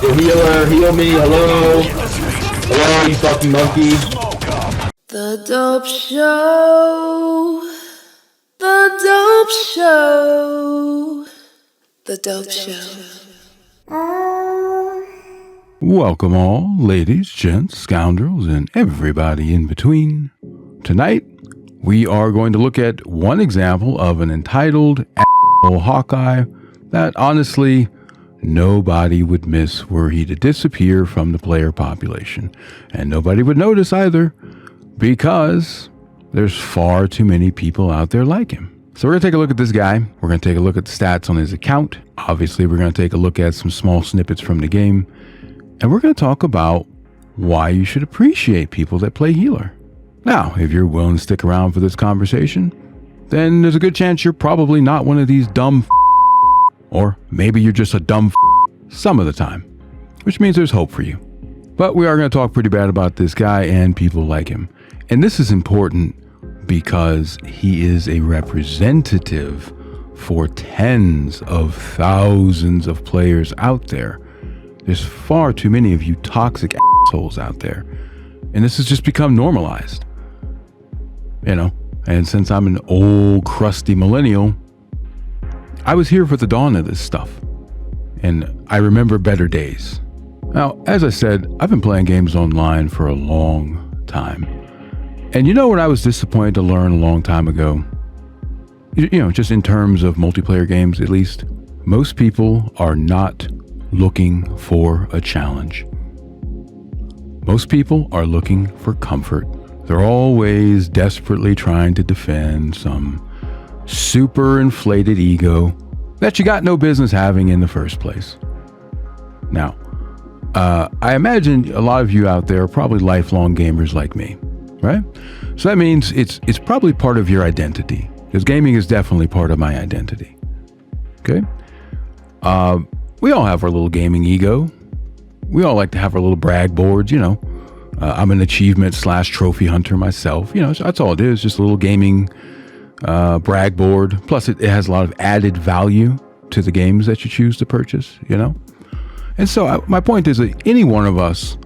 The healer, heal me, hello? Hello, you fucking monkey. The Dope Show. The Dope Show. The Dope Show. Welcome all, ladies, gents, scoundrels, and everybody in between. Tonight, we are going to look at one example of an entitled asshole Hawkeye that honestly nobody would miss were he to disappear from the player population. And nobody would notice either, because there's far too many people out there like him. So we're going to take a look at this guy. We're going to take a look at the stats on his account. Obviously, we're going to take a look at some small snippets from the game. And we're going to talk about why you should appreciate people that play healer. Now, if you're willing to stick around for this conversation, then there's a good chance you're probably not one of these dumb or maybe you're just a dumb some of the time, which means there's hope for you. But we are going to talk pretty bad about this guy and people like him. And this is important because he is a representative for tens of thousands of players out there. There's far too many of you toxic assholes out there. And this has just become normalized. You know, and since I'm an old crusty millennial, I was here for the dawn of this stuff. And I remember better days. Now, as I said, I've been playing games online for a long time. And you know what I was disappointed to learn a long time ago? You know, just in terms of multiplayer games at least, most people are not looking for a challenge. Most people are looking for comfort. They're always desperately trying to defend some super inflated ego that you got no business having in the first place. Now, I imagine a lot of you out there are probably lifelong gamers like me, right? So that means it's probably part of your identity, because gaming is definitely part of my identity. Okay? We all have our little gaming ego. We all like to have our little brag boards, you know. I'm an achievement / trophy hunter myself. You know, that's all it is, just a little gaming brag board. Plus, it has a lot of added value to the games that you choose to purchase, you know. And so my point is that any one of us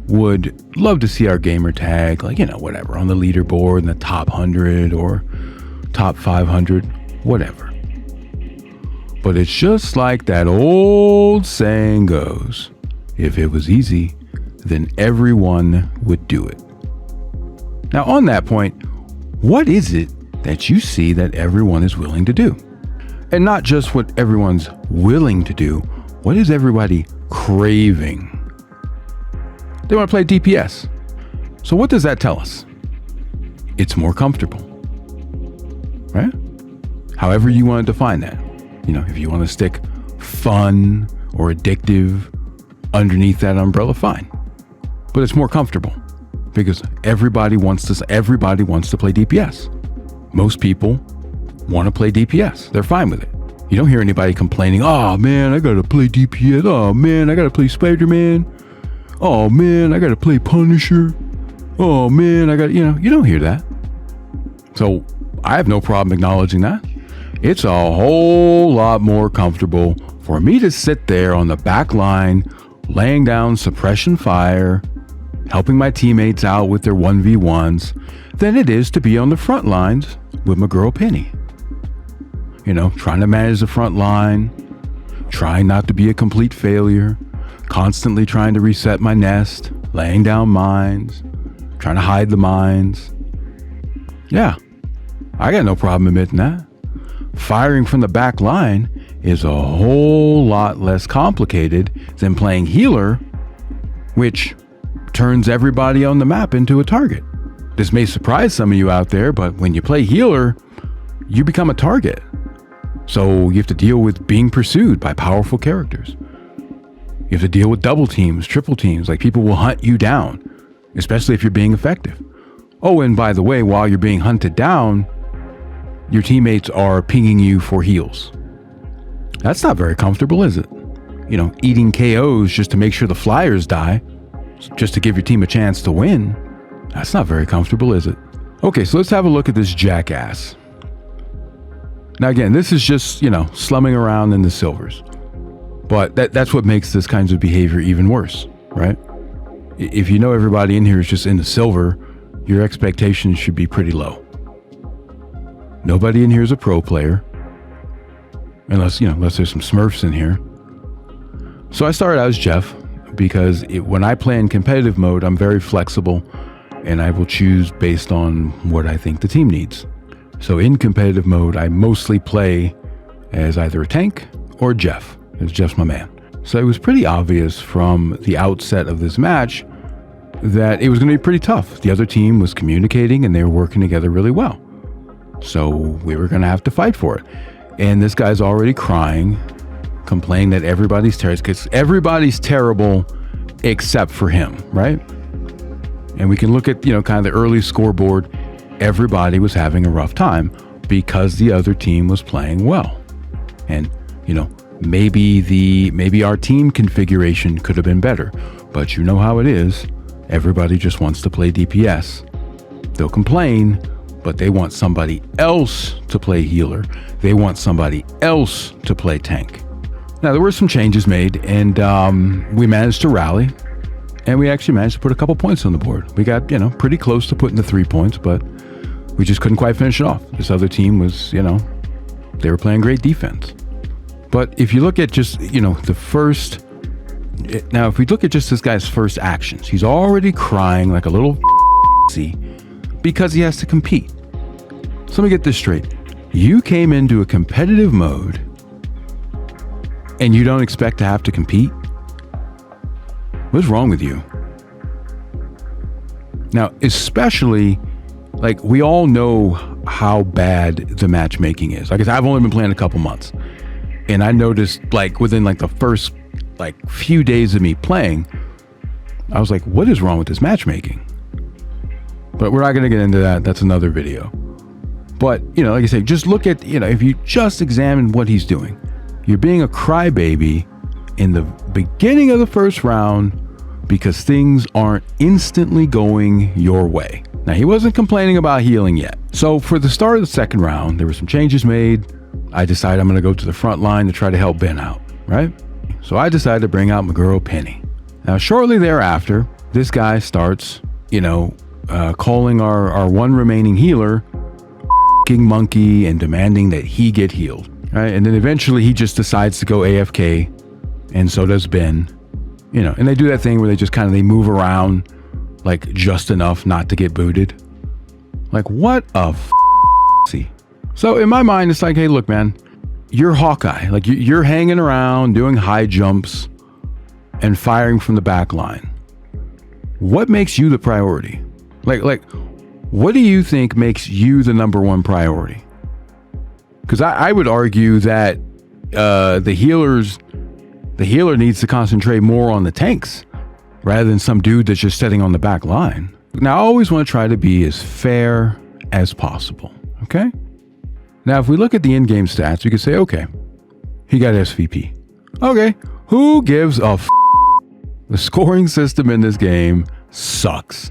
would love to see our gamer tag, like, you know, whatever, on the leaderboard in the top 100 or top 500, whatever. But it's just like that old saying goes, if it was easy, then everyone would do it. Now, on that point, what is it that you see that everyone is willing to do? And not just what everyone's willing to do, what is everybody craving? They want to play DPS. So what does that tell us? It's more comfortable, right? However you want to define that. You know, if you want to stick fun or addictive underneath that umbrella, fine. But it's more comfortable because everybody wants to play DPS. Most people want to play DPS. They're fine with it. You don't hear anybody complaining, oh man, I gotta play DPS. Oh man, I gotta play Spider-Man. Oh man, I gotta play Punisher. Oh man, you don't hear that. So I have no problem acknowledging that. It's a whole lot more comfortable for me to sit there on the back line, laying down suppression fire, helping my teammates out with their 1v1s, than it is to be on the front lines with my girl Penny. You know, trying to manage the front line, trying not to be a complete failure, constantly trying to reset my nest, laying down mines, trying to hide the mines. Yeah, I got no problem admitting that. Firing from the back line is a whole lot less complicated than playing healer, which turns everybody on the map into a target. This may surprise some of you out there, but when you play healer, you become a target. So you have to deal with being pursued by powerful characters. You have to deal with double teams, triple teams, like people will hunt you down, especially if you're being effective. Oh, and by the way, while you're being hunted down, your teammates are pinging you for heals. That's not very comfortable, is it? You know, eating KOs just to make sure the flyers die, just to give your team a chance to win. That's not very comfortable, is it? Okay, so let's have a look at this jackass. Now again, this is just, you know, slumming around in the silvers. But that's what makes this kinds of behavior even worse, right? If you know everybody in here is just in the silver, your expectations should be pretty low. Nobody in here is a pro player. Unless there's some Smurfs in here. So I started out as Jeff because when I play in competitive mode, I'm very flexible and I will choose based on what I think the team needs. So in competitive mode, I mostly play as either a tank or Jeff, as Jeff's my man. So it was pretty obvious from the outset of this match that it was going to be pretty tough. The other team was communicating and they were working together really well. So we were going to have to fight for it. And this guy's already crying, complaining that everybody's terrible, because everybody's terrible except for him, right? And we can look at, kind of the early scoreboard. Everybody was having a rough time because the other team was playing well. And, maybe our team configuration could have been better, but you know how it is. Everybody just wants to play DPS. They'll complain, but they want somebody else to play healer. They want somebody else to play tank. Now, there were some changes made, and we managed to rally, and we actually managed to put a couple points on the board. We got, pretty close to putting the 3 points, but we just couldn't quite finish it off. This other team was, they were playing great defense. But if you look at just, the first... Now, if we look at just this guy's first actions, he's already crying like a little because he has to compete. So let me get this straight. You came into a competitive mode and you don't expect to have to compete? What's wrong with you? Now, especially, we all know how bad the matchmaking is. Like I said, I've only been playing a couple months. And I noticed, within, the first, few days of me playing, I was like, what is wrong with this matchmaking? But we're not going to get into that. That's another video. But, like I say, just look at, if you just examine what he's doing, you're being a crybaby in the beginning of the first round because things aren't instantly going your way. Now, he wasn't complaining about healing yet. So for the start of the second round, there were some changes made. I decided I'm going to go to the front line to try to help Ben out, right? So I decided to bring out my girl Penny. Now, shortly thereafter, this guy starts, calling our one remaining healer monkey and demanding that he get healed, right? And then eventually he just decides to go AFK, and so does Ben, and they do that thing where they just they move around just enough not to get booted. What a see. So in my mind, it's hey, look, man, you're Hawkeye. You're hanging around doing high jumps and firing from the back line. What makes you the priority? What do you think makes you the number one priority? Because I would argue that the healer needs to concentrate more on the tanks rather than some dude that's just sitting on the back line. Now, I always want to try to be as fair as possible, okay? Now, if we look at the in-game stats, we could say, okay, he got SVP. Okay, who gives a The scoring system in this game sucks.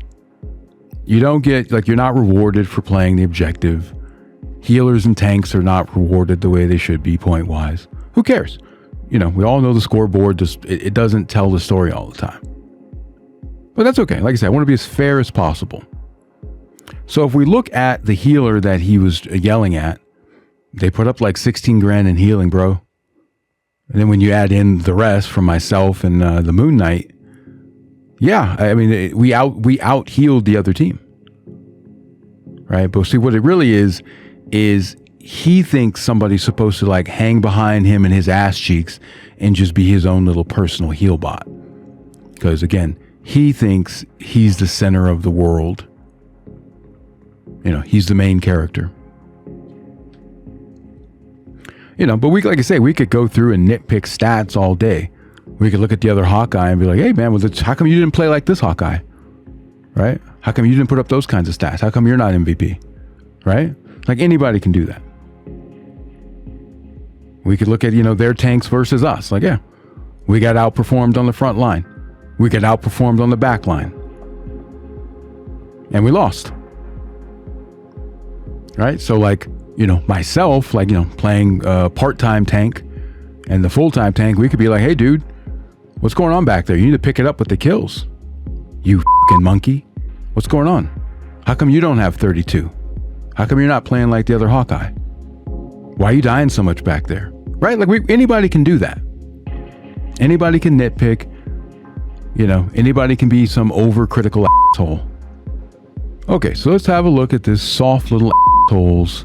You don't get, you're not rewarded for playing the objective. Healers and tanks are not rewarded the way they should be point-wise. Who cares? We all know the scoreboard, it doesn't tell the story all the time. But that's okay. Like I said, I want to be as fair as possible. So if we look at the healer that he was yelling at, they put up 16 grand in healing, bro. And then when you add in the rest from myself and the Moon Knight, yeah, I mean, we out healed the other team, right? But see, what it really is he thinks somebody's supposed to hang behind him in his ass cheeks and just be his own little personal heal bot. Because again, he thinks he's the center of the world. He's the main character. But like I say, we could go through and nitpick stats all day. We could look at the other Hawkeye and be like, hey man, how come you didn't play like this Hawkeye? Right? How come you didn't put up those kinds of stats? How come you're not MVP? Right? Anybody can do that. We could look at, their tanks versus us. Yeah, we got outperformed on the front line. We got outperformed on the back line. And we lost. Right? So myself, playing part-time tank And the full-time tank, we could be like, hey, dude, what's going on back there? You need to pick it up with the kills. You fucking monkey. What's going on? How come you don't have 32? How come you're not playing like the other Hawkeye? Why are you dying so much back there? Right? Like anybody can do that. Anybody can nitpick. You know, anybody can be some overcritical asshole. Okay, so let's have a look at this soft little asshole's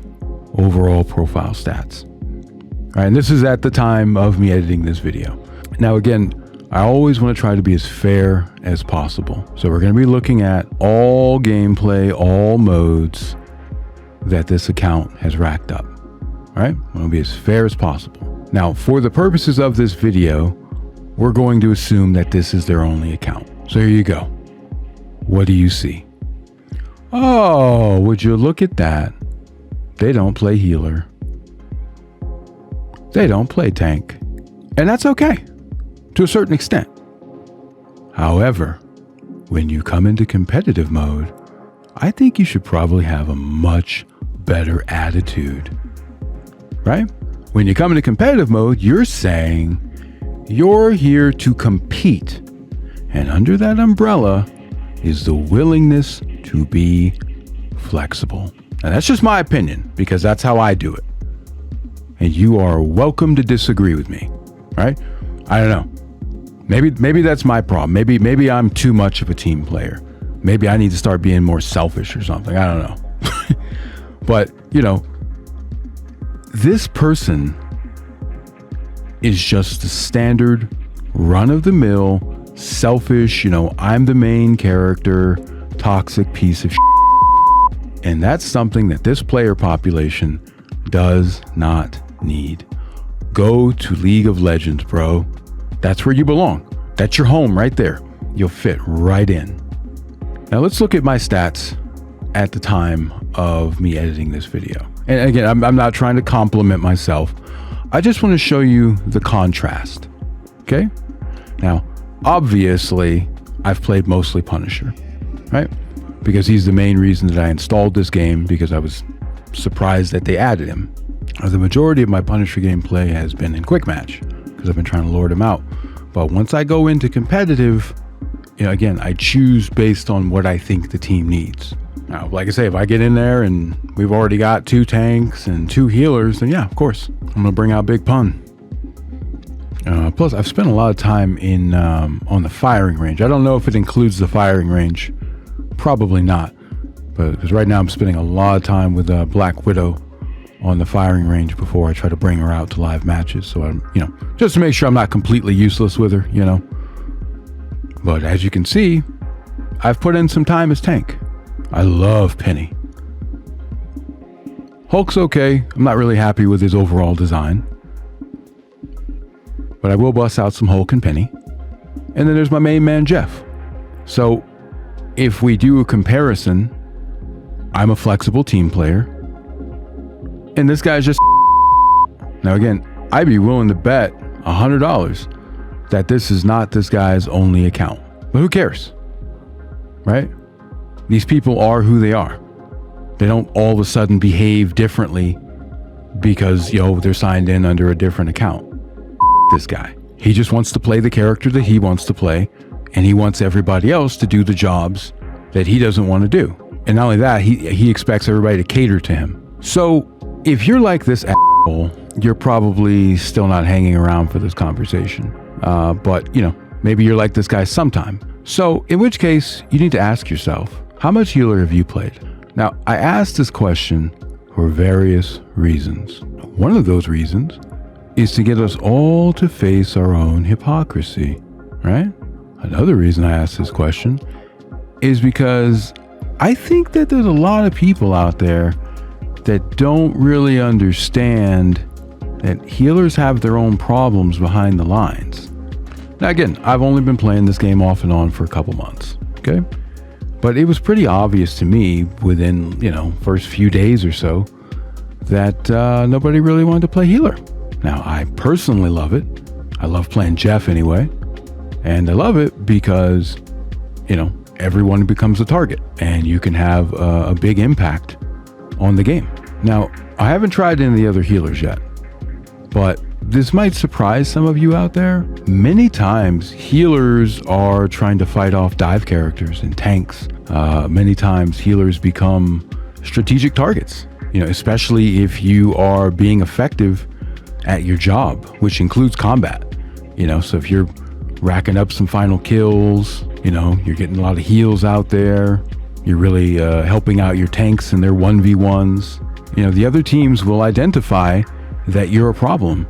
overall profile stats. All right, and this is at the time of me editing this video. Now, again, I always want to try to be as fair as possible. So we're going to be looking at all gameplay, all modes that this account has racked up. All right, I'm going to be as fair as possible. Now, for the purposes of this video, we're going to assume that this is their only account. So here you go. What do you see? Oh, would you look at that? They don't play healer. They don't play tank. And that's okay, to a certain extent. However, when you come into competitive mode, I think you should probably have a much better attitude, right? When you come into competitive mode, you're saying you're here to compete. And under that umbrella is the willingness to be flexible. And that's just my opinion, because that's how I do it. And you are welcome to disagree with me, right? I don't know. Maybe that's my problem. Maybe I'm too much of a team player. Maybe I need to start being more selfish or something. I don't know. But, you know, this person is just a standard run-of-the-mill, selfish, you know, I'm the main character, toxic piece of shit. And that's something that this player population does not need. Go to League of Legends, bro. That's where you belong. That's your home right there. You'll fit right in. Now let's look at my stats at the time of me editing this video. And again, I'm not trying to compliment myself. I just want to show you the contrast. Okay? Now, obviously, I've played mostly Punisher, right? Because he's the main reason that I installed this game, because I was surprised that they added him. The majority of my Punisher gameplay has been in quick match, because I've been trying to lord him out. But once I go into competitive, you know, again, I choose based on what I think the team needs. Now, like I say, if I get in there and we've already got 2 tanks and 2 healers, then yeah, of course, I'm going to bring out Big Pun. Plus, I've spent a lot of time in on the firing range. I don't know if it includes the firing range. Probably not. But because right now I'm spending a lot of time with Black Widow on the firing range before I try to bring her out to live matches. So I'm, you know, just to make sure I'm not completely useless with her, you know. But as you can see, I've put in some time as tank. I love Penny. Hulk's okay. I'm not really happy with his overall design. But I will bust out some Hulk and Penny. And then there's my main man, Jeff. So if we do a comparison, I'm a flexible team player. And this guy's just... Now again, I'd be willing to bet $100 that this is not this guy's only account. But who cares? Right? These people are who they are. They don't all of a sudden behave differently because, you know, they're signed in under a different account. This guy. He just wants to play the character that he wants to play, and he wants everybody else to do the jobs that he doesn't want to do. And not only that, he expects everybody to cater to him. So if you're like this asshole, you're probably still not hanging around for this conversation. But, you know, maybe you're like this guy sometime. So in which case, you need to ask yourself, how much healer have you played? Now, I asked this question for various reasons. One of those reasons is to get us all to face our own hypocrisy, right? Another reason I asked this question is because I think that there's a lot of people out there that don't really understand that healers have their own problems behind the lines. Now again, I've only been playing this game off and on for a couple months, okay? But it was pretty obvious to me within, you know, first few days or so that nobody really wanted to play healer. Now, I personally love it. I love playing Jeff anyway. And I love it because, you know, everyone becomes a target and you can have a big impact on the game. Now, I haven't tried any of the other healers yet, but this might surprise some of you out there. Many times, healers are trying to fight off dive characters and tanks. Many times, healers become strategic targets, especially if you are being effective at your job, which includes combat. So if you're racking up some final kills, you're getting a lot of heals out there, you're really helping out your tanks in their 1v1s, the other teams will identify that you're a problem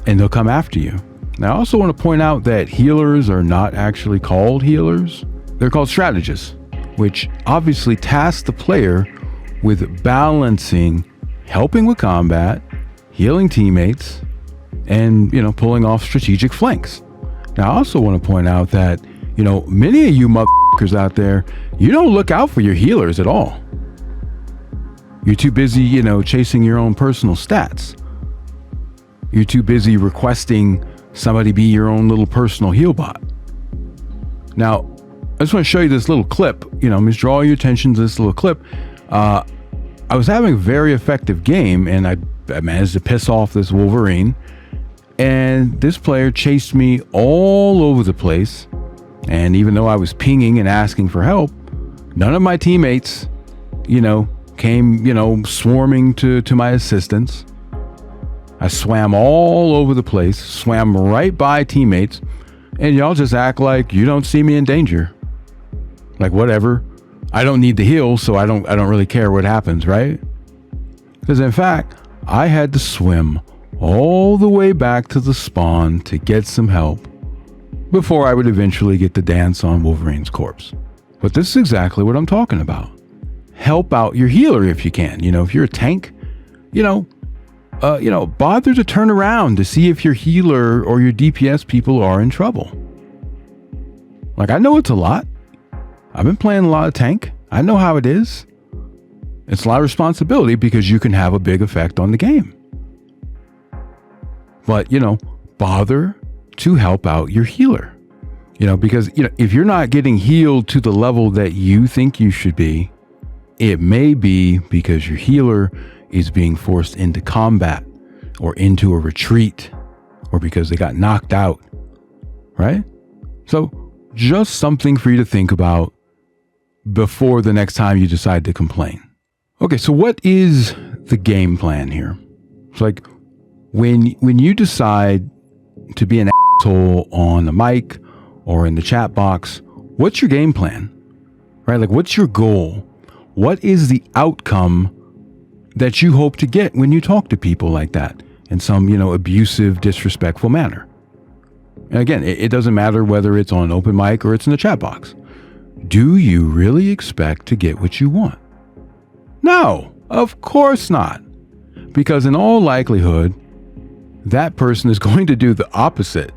and they'll come after you. Now, I also want to point out that healers are not actually called healers. They're called strategists, which obviously task the player with balancing, helping with combat, healing teammates, and, pulling off strategic flanks. Now, I also want to point out that, many of you motherfuckers out there, you don't look out for your healers at all. You're too busy, chasing your own personal stats. You're too busy requesting somebody be your own little personal heal bot. Now, I just want to show you this little clip. I'm just drawing your attention to this little clip. I was having a very effective game, and I managed to piss off this Wolverine. And this player chased me all over the place. And even though I was pinging and asking for help, none of my teammates, came, swarming to my assistance. I swam all over the place, swam right by teammates, and y'all just act like you don't see me in danger. Like, whatever. I don't need the heal, so I don't really care what happens, right? Because in fact, I had to swim all the way back to the spawn to get some help before I would eventually get to dance on Wolverine's corpse. But this is exactly what I'm talking about. Help out your healer if you can. If you're a tank, bother to turn around to see if your healer or your DPS people are in trouble. Like, I know it's a lot. I've been playing a lot of tank. I know how it is. It's a lot of responsibility because you can have a big effect on the game. But, bother to help out your healer. Because, if you're not getting healed to the level that you think you should be, it may be because your healer is being forced into combat or into a retreat or because they got knocked out, right? So just something for you to think about before the next time you decide to complain. Okay, so what is the game plan here? It's like when you decide to be an asshole on the mic or in the chat box, what's your game plan, right? Like, what's your goal? What is the outcome that you hope to get when you talk to people like that in some, abusive, disrespectful manner? And again, it doesn't matter whether it's on open mic or it's in the chat box. Do you really expect to get what you want? No, of course not. Because in all likelihood, that person is going to do the opposite.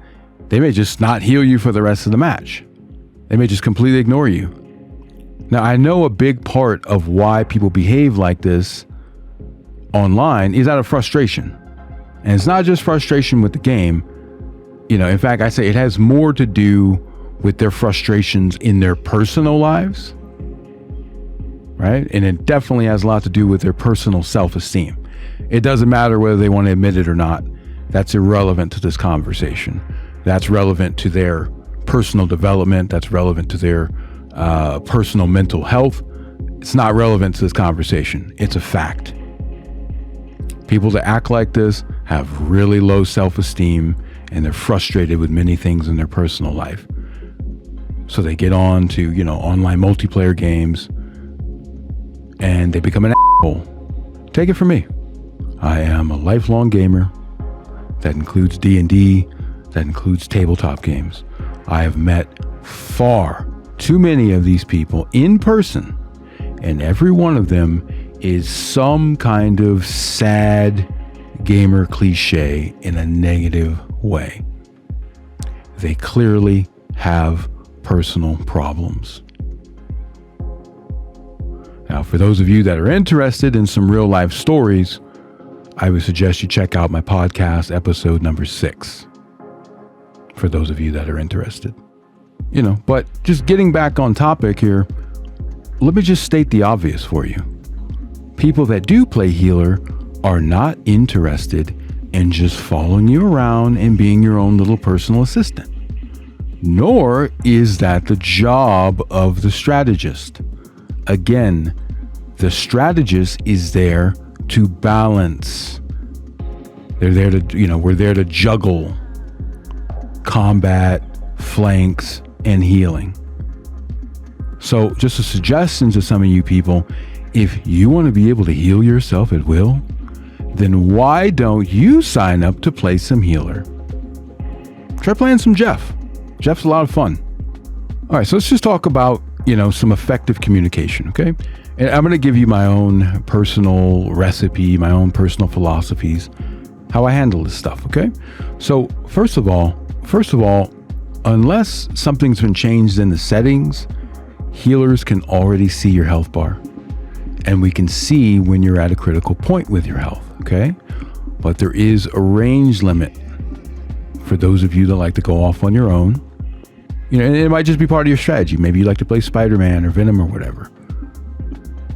They may just not heal you for the rest of the match. They may just completely ignore you. Now, I know a big part of why people behave like this online is out of frustration. And it's not just frustration with the game. In fact, I say it has more to do with their frustrations in their personal lives, right? And it definitely has a lot to do with their personal self-esteem. It doesn't matter whether they want to admit it or not. That's irrelevant to this conversation. That's relevant to their personal development. That's relevant to their personal mental health. It's not relevant to this conversation. It's a fact. People that act like this have really low self-esteem and they're frustrated with many things in their personal life. So they get on to, online multiplayer games and they become an asshole. Take it from me. I am a lifelong gamer. That includes D&D. That includes tabletop games. I have met far too many of these people in person, and every one of them is some kind of sad gamer cliche in a negative way. They clearly have personal problems. Now, for those of you that are interested in some real life stories, I would suggest you check out my podcast, episode number 6. For those of you that are interested. But just getting back on topic here, let me just state the obvious for you. People that do play healer are not interested and just following you around and being your own little personal assistant. Nor is that the job of the strategist. Again, the strategist is there to balance. They're there to, we're there to juggle combat, flanks, and healing. So just a suggestion to some of you people, if you want to be able to heal yourself at will, then why don't you sign up to play some healer? Try playing some Jeff. Jeff's a lot of fun. All right, so let's just talk about, some effective communication, okay? And I'm going to give you my own personal recipe, my own personal philosophies, how I handle this stuff, okay? So first of all, unless something's been changed in the settings, healers can already see your health bar. And we can see when you're at a critical point with your health, okay? But there is a range limit for those of you that like to go off on your own. And it might just be part of your strategy. Maybe you like to play Spider-Man or Venom or whatever.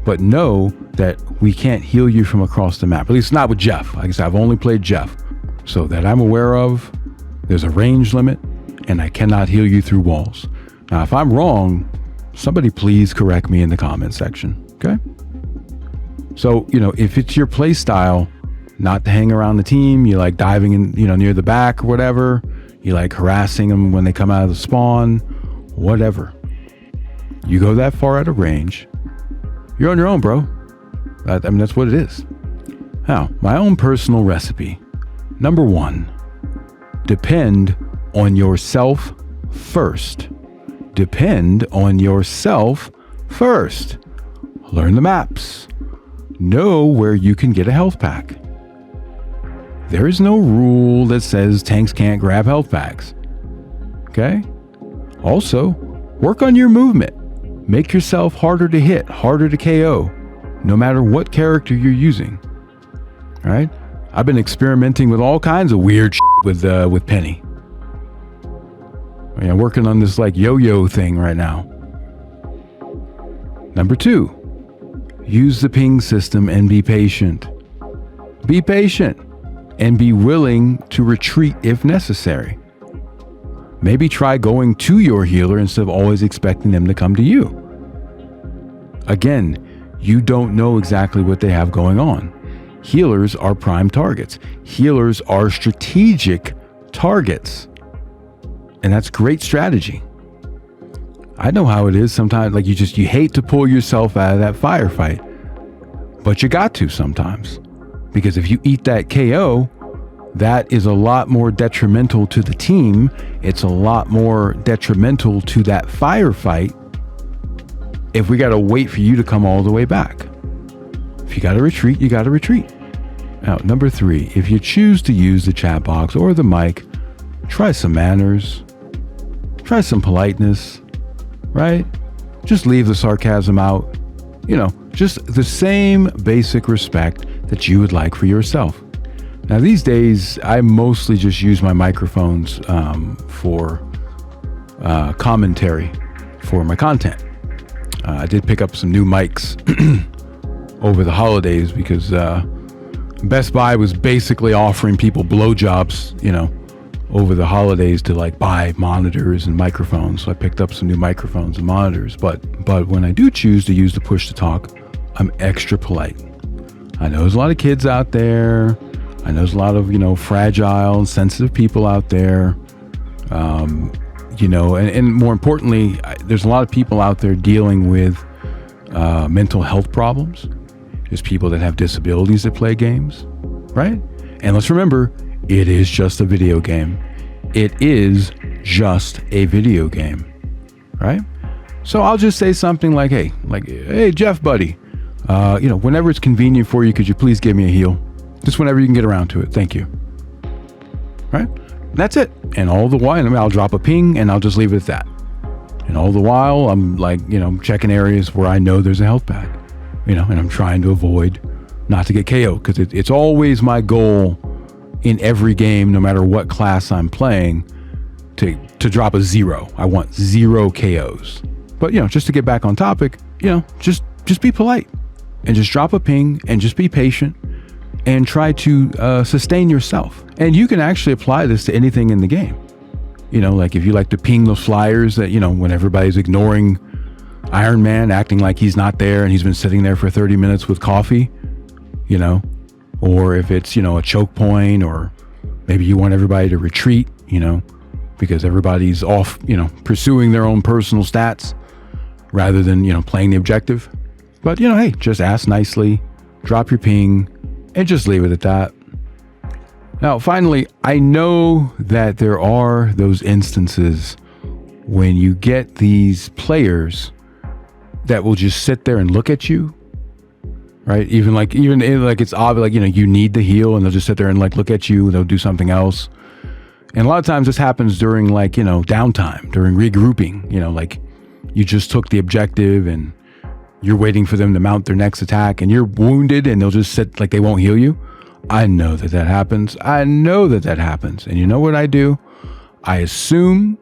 But know that we can't heal you from across the map. At least not with Jeff. Like I said, I've only played Jeff. So that I'm aware of, there's a range limit, and I cannot heal you through walls. Now, if I'm wrong, somebody please correct me in the comment section, okay? So, if it's your play style not to hang around the team, you like diving in, near the back or whatever, you like harassing them when they come out of the spawn, whatever. You go that far out of range, you're on your own, bro. That's what it is. Now, my own personal recipe. Number 1, depend on yourself first. Depend on yourself first. Learn the maps. Know where you can get a health pack. There is no rule that says tanks can't grab health packs. Okay? Also, work on your movement. Make yourself harder to hit, harder to KO, no matter what character you're using. All right? I've been experimenting with all kinds of weird shit with Penny. Working on this yo-yo thing right now. Number 2, use the ping system and be patient. Be patient and be willing to retreat if necessary. Maybe try going to your healer instead of always expecting them to come to you. Again, you don't know exactly what they have going on. Healers are prime targets. Healers are strategic targets. And that's great strategy. I know how it is sometimes, you hate to pull yourself out of that firefight, but you got to sometimes. Because if you eat that KO, that is a lot more detrimental to the team. It's a lot more detrimental to that firefight if we got to wait for you to come all the way back. If you got to retreat, you got to retreat. Now, number 3, if you choose to use the chat box or the mic, try some manners, try some politeness, right? Just leave the sarcasm out. Just the same basic respect that you would like for yourself. Now, these days, I mostly just use my microphones for commentary for my content. I did pick up some new mics over the holidays because Best Buy was basically offering people blowjobs, over the holidays to buy monitors and microphones. So I picked up some new microphones and monitors. But when I do choose to use the push to talk, I'm extra polite. I know there's a lot of kids out there. I know there's a lot of, fragile and sensitive people out there. And more importantly, there's a lot of people out there dealing with mental health problems. There's people that have disabilities that play games, right? And let's remember, it is just a video game. It is just a video game, right? So I'll just say something like, hey, Jeff, buddy, whenever it's convenient for you, could you please give me a heal? Just whenever you can get around to it. Thank you. Right? That's it. And all the while, I'll drop a ping and I'll just leave it at that. And all the while, I'm checking areas where I know there's a health pack, and I'm trying to avoid not to get KO, because it's always my goal in every game, no matter what class I'm playing, to drop a 0. I want 0 KOs. But, just to get back on topic, just be polite and just drop a ping and just be patient and try to sustain yourself. And you can actually apply this to anything in the game. Like if you like to ping those flyers that, when everybody's ignoring Iron Man, acting like he's not there and he's been sitting there for 30 minutes with coffee, or if it's, a choke point, or maybe you want everybody to retreat, because everybody's off, pursuing their own personal stats rather than, playing the objective. But, hey, just ask nicely, drop your ping, and just leave it at that. Now, finally, I know that there are those instances when you get these players that will just sit there and look at you, right? Even it's obvious, you need the heal, and they'll just sit there and look at you. They'll do something else. And a lot of times this happens during downtime, during regrouping, you just took the objective and you're waiting for them to mount their next attack and you're wounded and they'll just sit they won't heal you. I know that happens. And you know what I do? I assume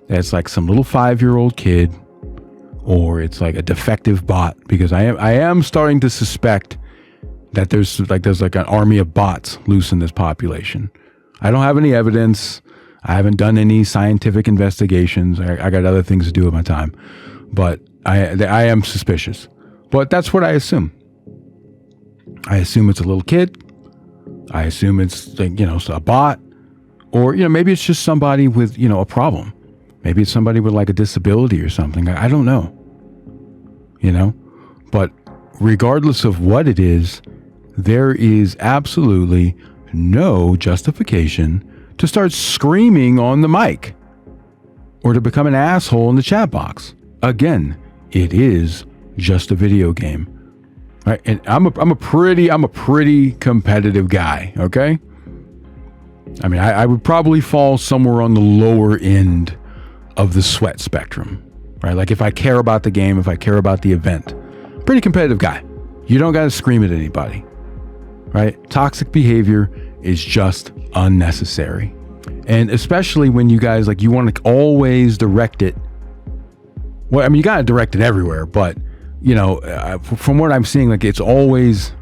that it's some little 5-year-old kid, or it's a defective bot, because I am starting to suspect that there's an army of bots loose in this population. I don't have any evidence. I haven't done any scientific investigations. I got other things to do with my time, but I am suspicious. But that's what I assume. I assume it's a little kid. I assume it's a bot, or maybe it's just somebody with a problem. Maybe it's somebody with a disability or something. I don't know. But regardless of what it is, there is absolutely no justification to start screaming on the mic or to become an asshole in the chat box. Again, it is just a video game. Right? And I'm a pretty competitive guy, okay? I mean, I would probably fall somewhere on the lower end of the sweat spectrum, right? If I care about the game, if I care about the event, pretty competitive guy. You don't got to scream at anybody, right? Toxic behavior is just unnecessary. And especially when you guys, you want to always direct it. Well, I mean, you got to direct it everywhere, but from what I'm seeing, it's always,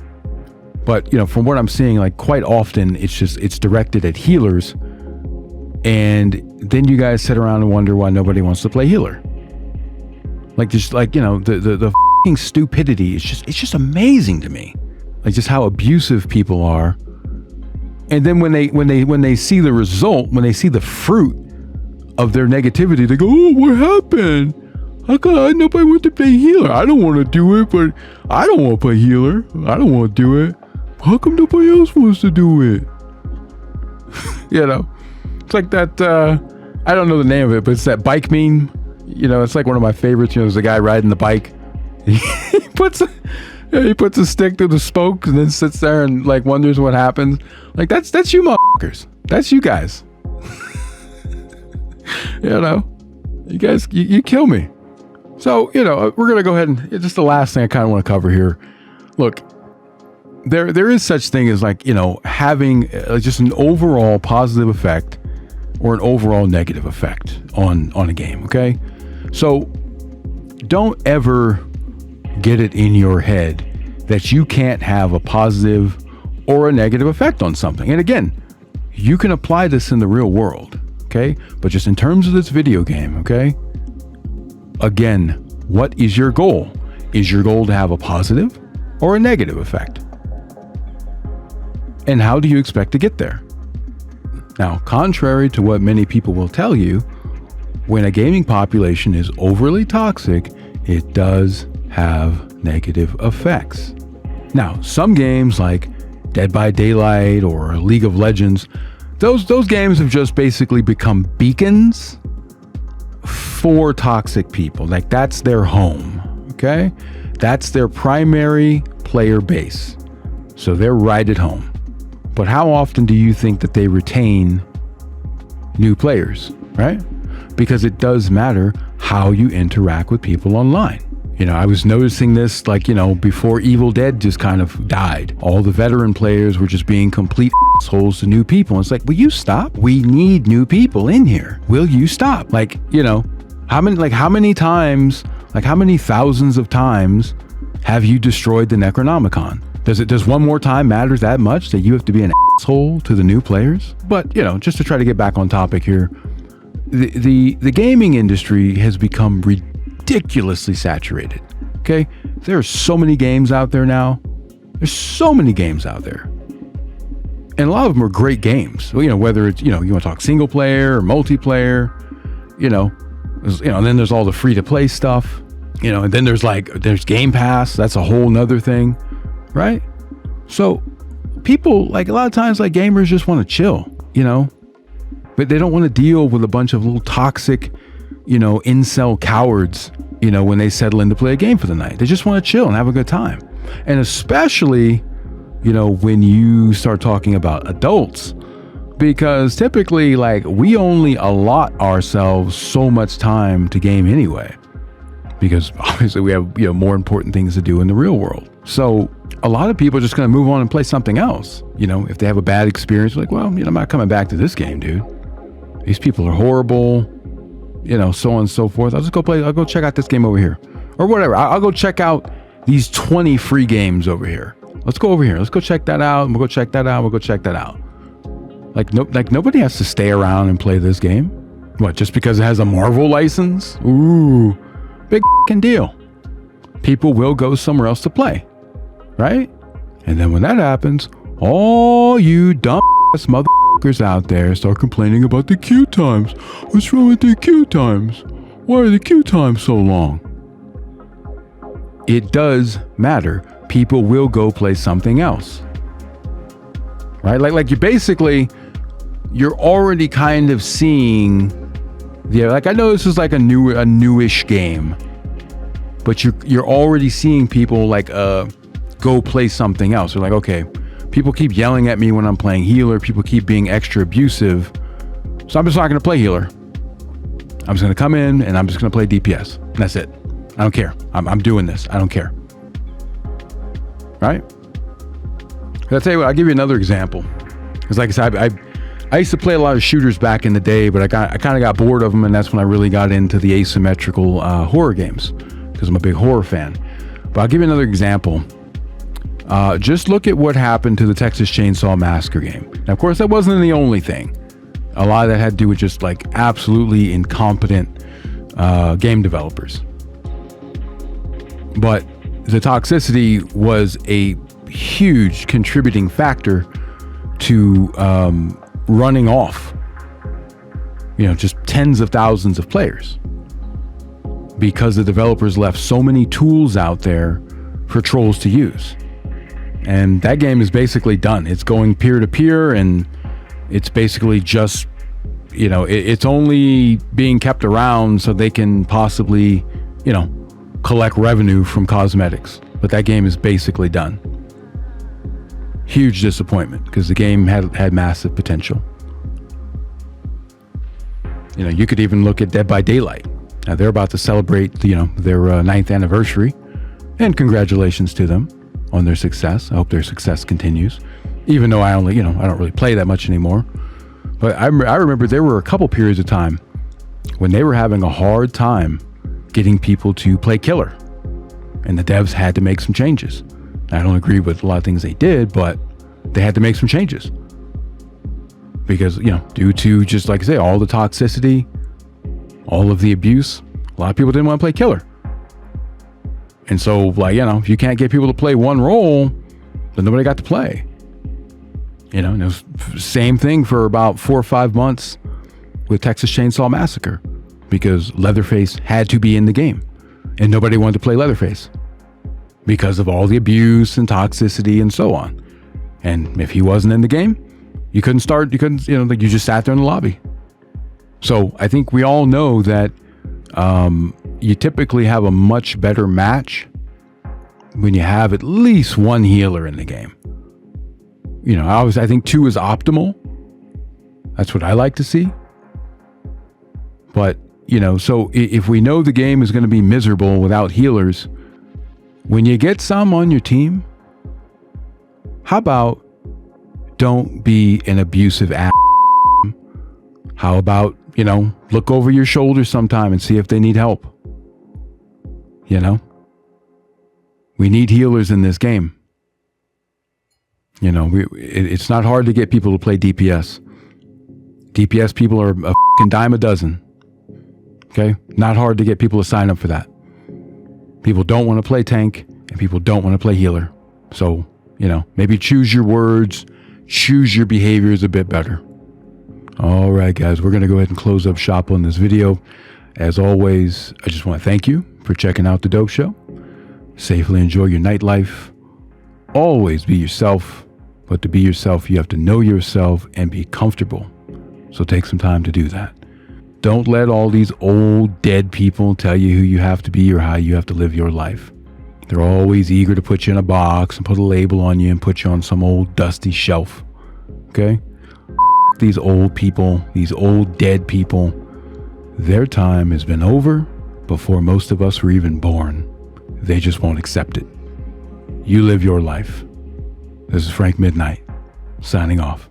but from what I'm seeing, quite often it's directed at healers, and then you guys sit around and wonder why nobody wants to play healer. The fucking stupidity is just amazing to me. Just how abusive people are. And then when they see the result, when they see the fruit of their negativity, they go, "Oh, what happened? How come nobody wants to play healer? I don't want to do it, but I don't want to play healer. I don't want to do it. How come nobody else wants to do it?" It's like that, I don't know the name of it, but it's that bike meme. It's one of my favorites. There's a guy riding the bike. He puts a stick through the spokes and then sits there and wonders what happens. That's you motherfuckers. That's you guys. You guys, you kill me. So, we're going to go ahead and just the last thing I kind of want to cover here. Look, there is such thing as having just an overall positive effect or an overall negative effect on a game. Okay. So don't ever get it in your head that you can't have a positive or a negative effect on something. And again, you can apply this in the real world. Okay. But just in terms of this video game. Okay. Again, what is your goal? Is your goal to have a positive or a negative effect? And how do you expect to get there? Now, contrary to what many people will tell you, when a gaming population is overly toxic, it does have negative effects. Now, some games like Dead by Daylight or League of Legends, those games have just basically become beacons for toxic people. That's their home, okay? That's their primary player base. So they're right at home. But how often do you think that they retain new players, right? Because it does matter how you interact with people online. I was noticing this before Evil Dead just kind of died. All the veteran players were just being complete assholes to new people. It's will you stop? We need new people in here. Will you stop? How many times, how many thousands of times have you destroyed the Necronomicon? Does one more time matter that much that you have to be an asshole to the new players? But, just to try to get back on topic here, the gaming industry has become ridiculously saturated. Okay? There are so many games out there now. There's so many games out there. And a lot of them are great games. Whether it's, you want to talk single player or multiplayer, and then there's all the free to play stuff, and then there's Game Pass. That's a whole nother thing, right? So people, a lot of times, gamers just want to chill, but they don't want to deal with a bunch of little toxic, incel cowards, when they settle in to play a game for the night. They just want to chill and have a good time. And especially, when you start talking about adults, because typically, we only allot ourselves so much time to game anyway, because obviously we have, more important things to do in the real world. So a lot of people are just going to move on and play something else. If they have a bad experience, well, I'm not coming back to this game, dude. These people are horrible, so on and so forth. I'll go check out this game over here or whatever. I'll go check out these 20 free games over here. Let's go over here. Let's go check that out. We'll go check that out. We'll go check that out. Nobody has to stay around and play this game. What, just because it has a Marvel license? Ooh, big f***ing deal. People will go somewhere else to play, right? And then when that happens, all you dumb ass motherfuckers out there start complaining about the queue times. What's wrong with the queue times? Why are the queue times so long? It does matter. People will go play something else, right? You're already kind of seeing, I know this is a newish game, but you're already seeing people go play something else. They're okay, people keep yelling at me when I'm playing healer. People keep being extra abusive, so I'm just not going to play healer. I'm just going to come in and I'm just going to play DPS. And that's it. I don't care. I'm doing this. I don't care. Right? I'll tell you what, I'll give you another example. Because like I said, I used to play a lot of shooters back in the day, but I kind of got bored of them, and that's when I really got into the asymmetrical horror games, because I'm a big horror fan. But I'll give you another example. Just look at what happened to the Texas Chainsaw Massacre game. Now, of course, that wasn't the only thing. A lot of that had to do with just absolutely incompetent game developers. But the toxicity was a huge contributing factor to running off, just tens of thousands of players, because the developers left so many tools out there for trolls to use. And that game is basically done. It's going peer to peer, and it's basically just, it's only being kept around so they can possibly, collect revenue from cosmetics. But that game is basically done. Huge disappointment, because the game had massive potential. You could even look at Dead by Daylight. Now they're about to celebrate, their 9th anniversary, and congratulations to them on their success. I hope their success continues, even though I don't really play that much anymore. But I remember there were a couple periods of time when they were having a hard time getting people to play killer, and the devs had to make some changes. I don't agree with a lot of things they did, but they had to make some changes because, due to, just like I say, all the toxicity, all of the abuse, a lot of people didn't want to play killer. And so, if you can't get people to play one role, then nobody got to play. And it was the same thing for about 4 or 5 months with Texas Chainsaw Massacre, because Leatherface had to be in the game, and nobody wanted to play Leatherface because of all the abuse and toxicity and so on. And if he wasn't in the game, you couldn't, you just sat there in the lobby. So I think we all know that you typically have a much better match when you have at least one healer in the game. I think 2 is optimal. That's what I like to see. But, so if we know the game is going to be miserable without healers, when you get some on your team, how about don't be an abusive ass? How about, look over your shoulder sometime and see if they need help? We need healers in this game. You know, it's not hard to get people to play DPS. DPS people are a fucking dime a dozen. Okay? Not hard to get people to sign up for that. People don't want to play tank, and people don't want to play healer. So, you know, maybe choose your words, choose your behaviors a bit better. All right, guys, we're going to go ahead and close up shop on this video. As always, I just want to thank you for checking out The Dope Show. Safely enjoy your nightlife. Always be yourself, but to be yourself, you have to know yourself and be comfortable. So take some time to do that. Don't let all these old dead people tell you who you have to be or how you have to live your life. They're always eager to put you in a box and put a label on you and put you on some old dusty shelf. Okay? These old people, these old dead people, their time has been over before most of us were even born. They just won't accept it. You live your life. This is Frank Midnight, signing off.